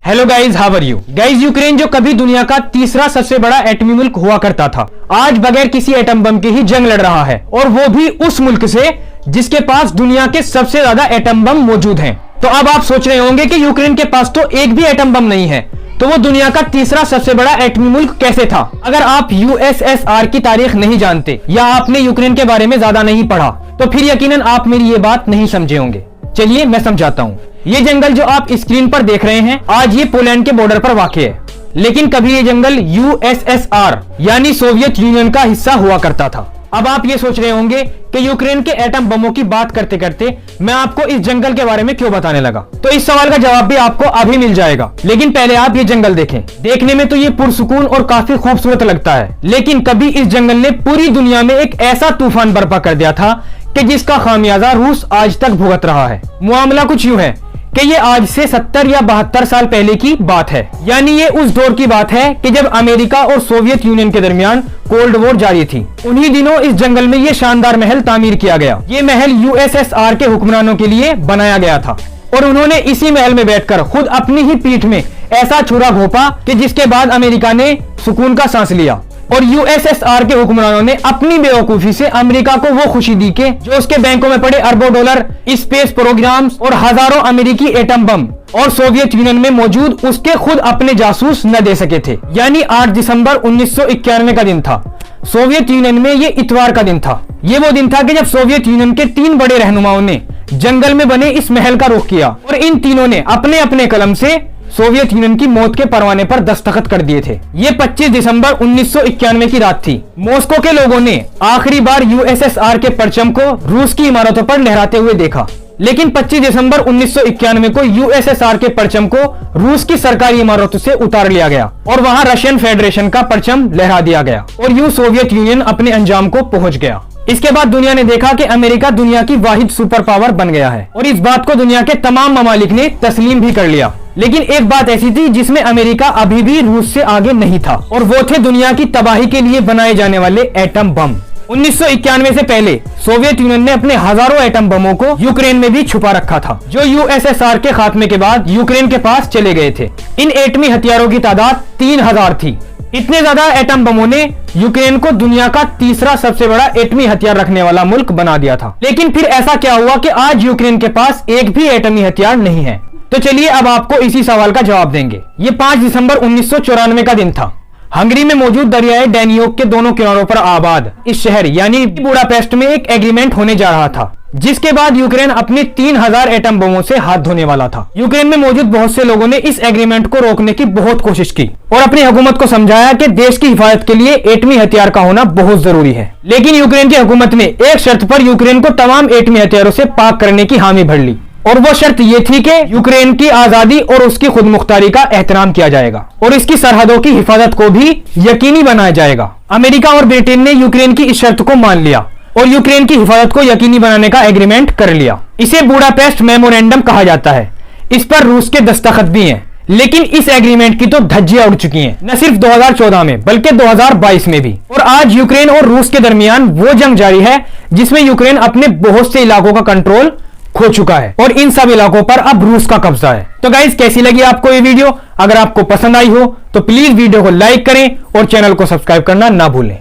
Hello guys, how are you guys. Ukraine जो कभी दुनिया का तीसरा सबसे बड़ा एटमी मुल्क हुआ करता था, आज बगैर किसी एटम बम के ही जंग लड़ रहा है, और वो भी उस मुल्क से जिसके पास दुनिया के सबसे ज्यादा एटम बम मौजूद हैं। तो अब आप सोच रहे होंगे कि यूक्रेन के पास तो एक भी एटम बम नहीं है, तो वो दुनिया का तीसरा सबसे बड़ा एटमी मुल्क कैसे था। अगर आप यूएसएसआर की तारीख नहीं जानते या आपने यूक्रेन के बारे में ज्यादा नहीं पढ़ा, तो फिर यकीनन आप मेरी ये बात नहीं समझे होंगे। चलिए मैं समझाता हूँ। ये जंगल जो आप स्क्रीन पर देख रहे हैं, आज ये पोलैंड के बॉर्डर पर वाक़ है, लेकिन कभी ये जंगल यूएसएसआर यानी सोवियत यूनियन का हिस्सा हुआ करता था। अब आप ये सोच रहे होंगे कि यूक्रेन के एटम बमों की बात करते करते मैं आपको इस जंगल के बारे में क्यों बताने लगा। तो इस सवाल का जवाब भी आपको अभी मिल जाएगा, लेकिन पहले आप ये जंगल देखें। देखने में तो ये पुरसुकून और काफी खूबसूरत लगता है, लेकिन कभी इस जंगल ने पूरी दुनिया में एक ऐसा तूफान बर्पा कर दिया था कि जिसका खामियाजा रूस आज तक भुगत रहा है। मामला कुछ यूं है कि ये आज से 70 या 72 साल पहले की बात है, यानी ये उस दौर की बात है कि जब अमेरिका और सोवियत यूनियन के दरमियान कोल्ड वॉर जारी थी। उन्हीं दिनों इस जंगल में ये शानदार महल तामीर किया गया। ये महल यूएसएसआर के हुक्मरानों के लिए बनाया गया था, और उन्होंने इसी महल में बैठकर खुद अपनी ही पीठ में ऐसा छुरा घोंपा कि जिसके बाद अमेरिका ने सुकून का सांस लिया, और यूएसएसआर के हुक्मरानों ने अपनी बेवकूफी से अमेरिका को वो खुशी दी कि जो उसके बैंकों में पड़े अरबों डॉलर, स्पेस प्रोग्राम्स और हजारों अमेरिकी एटम बम और सोवियत यूनियन में मौजूद उसके खुद अपने जासूस न दे सके थे। यानी 8 दिसंबर 1991 का दिन था। सोवियत यूनियन में ये इतवार का दिन था। ये वो दिन था कि जब सोवियत यूनियन के 3 बड़े रहनुमाओं ने जंगल में बने इस महल का रुख किया, और इन तीनों ने अपने अपने कलम से सोवियत यूनियन की मौत के परवाने पर दस्तखत कर दिए थे। ये 25 दिसंबर 1991 की रात थी। मॉस्को के लोगों ने आखिरी बार यूएसएसआर के परचम को रूस की इमारतों पर लहराते हुए देखा, लेकिन 25 दिसंबर 1991 को यूएसएसआर के परचम को रूस की सरकारी इमारतों से उतार लिया गया और वहां रशियन फेडरेशन का परचम लहरा दिया गया, और यूं सोवियत यूनियन अपने अंजाम को पहुंच गया। इसके बाद दुनिया ने देखा कि अमेरिका दुनिया की वाहिद सुपर पावर बन गया है, और इस बात को दुनिया के तमाम ममालिक ने तस्लीम भी कर लिया। लेकिन एक बात ऐसी थी जिसमें अमेरिका अभी भी रूस से आगे नहीं था, और वो थे दुनिया की तबाही के लिए बनाए जाने वाले एटम बम। 1991 से पहले सोवियत यूनियन ने अपने हजारों एटम बमों को यूक्रेन में भी छुपा रखा था, जो यूएसएसआर के खात्मे के बाद यूक्रेन के पास चले गए थे। इन एटमी हथियारों की तादाद 3000 थी। इतने ज्यादा एटम बमों ने यूक्रेन को दुनिया का तीसरा सबसे बड़ा एटमी हथियार रखने वाला मुल्क बना दिया था। लेकिन फिर ऐसा क्या हुआ कि आज यूक्रेन के पास एक भी एटमी हथियार नहीं है। तो चलिए अब आपको इसी सवाल का जवाब देंगे। ये 5 दिसंबर 1994 का दिन था। हंगरी में मौजूद दरियाए डैन्यूब के दोनों किनारों पर आबाद इस शहर यानी बुडापेस्ट में एक एग्रीमेंट होने जा रहा था, जिसके बाद यूक्रेन अपने 3000 एटम बमों से हाथ धोने वाला था। यूक्रेन में मौजूद बहुत से लोगों ने इस एग्रीमेंट को रोकने की बहुत कोशिश की और अपनी हुकूमत को समझाया कि देश की हिफाजत के लिए एटमी हथियार का होना बहुत जरूरी है। लेकिन यूक्रेन की हुकूमत ने एक शर्त पर यूक्रेन को तमाम एटमी हथियारों से पाक करने की हामी भर ली, और वो शर्त ये थी कि यूक्रेन की आजादी और उसकी खुद मुख्तारी का एहतराम किया जाएगा, और इसकी सरहदों की हिफाजत को भी यकीनी बनाया जाएगा। अमेरिका और ब्रिटेन ने यूक्रेन की इस शर्त को मान लिया और यूक्रेन की हिफाजत को यकीनी बनाने का एग्रीमेंट कर लिया। इसे बुडापेस्ट मेमोरेंडम कहा जाता है। इस पर रूस के दस्तखत भी हैं, लेकिन इस एग्रीमेंट की तो धज्जियां उड़ चुकी हैं, न सिर्फ 2014 में बल्कि 2022 में भी। और आज यूक्रेन और रूस के दरमियान वो जंग जारी है जिसमें यूक्रेन अपने बहुत से इलाकों का कंट्रोल खो चुका है, और इन सब इलाकों पर अब रूस का कब्जा है। तो गाइस, कैसी लगी आपको ये वीडियो? अगर आपको पसंद आई हो तो प्लीज वीडियो को लाइक करें और चैनल को सब्सक्राइब करना ना भूलें।